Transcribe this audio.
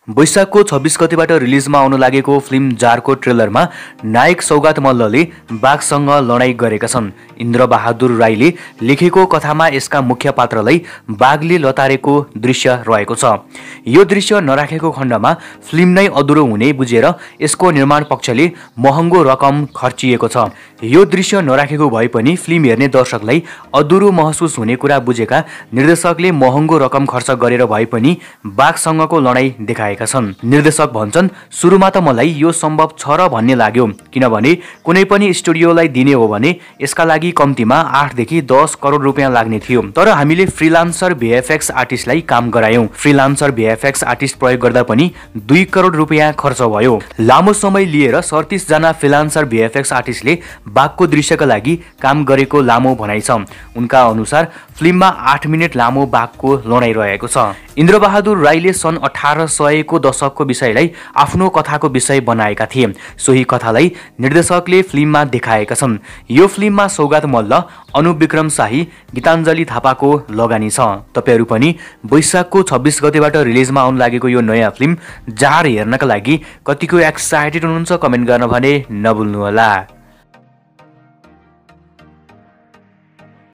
वैशाखको 26 गतेबाट रिलिजमा आउन लागेको फिल्म जारको ट्रेलरमा नायक सौगात मल्लले बाघसँग लडाईँ गरेका छन्। इन्द्रबहादुर राईले लेखेको कथामा यसका मुख्य पात्रलाई बाघले लतारेको दृश्य रहेको छ। यो दृश्य नराखेको खण्डमा फिल्म नै अधुरो हुने बुझेर यसको निर्माण पक्षले महँगो रकम खर्चिएको छ। यो दृश्य नराखेको भए पनि फिल्म हेर्ने दर्शकलाई अधुरो महसुस हुने कुरा बुझेका निर्देशकले महँगो रकम खर्च गरेर भए पनि बाघसँगको लडाईँ देखाएका छन्। निर्देशक भन्छन्, सुरुमा त मलाई यो सम्भव छ र भन्ने लाग्यो, किनभने कुनै पनि स्टुडियोलाई दिने हो भने यसका लागि कम्तीमा 8 देखि 10 करोड रुपियाँ लाग्ने थियो। तर हामीले फ्रिलान्सर VFX आर्टिस्टलाई काम गरायौं। फ्रिलान्सर VFX आर्टिस्ट प्रयोग गर्दा पनि 2 करोड रुपियाँ खर्च भयो। लामो समय लिएर 37 जना फ्रिलान्सर VFX आर्टिस्टले बाघको दृश्यका लागि काम गरेको लामो भनाइ छ। उनका अनुसार फिल्ममा 8 मिनेट लामो बाघको लडाईँ रहेको छ। इन्द्रबहादुर राईले सन् 1800 को दशकको विषयलाई आफ्नो कथाको विषय बनाएका थिए। सोही कथालाई निर्देशकले फिल्ममा देखाएका छन्। यो फिल्ममा सौगात मल्ल, अनुप विक्रम शाही, गीताञ्जली थापाको लगानी छ। तपाईहरु पनि वैशाखको 26 गतेबाट रिलिजमा आउन लागेको यो नयाँ फिल्म जार हेर्नका लागि कतिको एक्साइटेड हुनुहुन्छ कमेन्ट गर्न भने नभुल्नुहोला।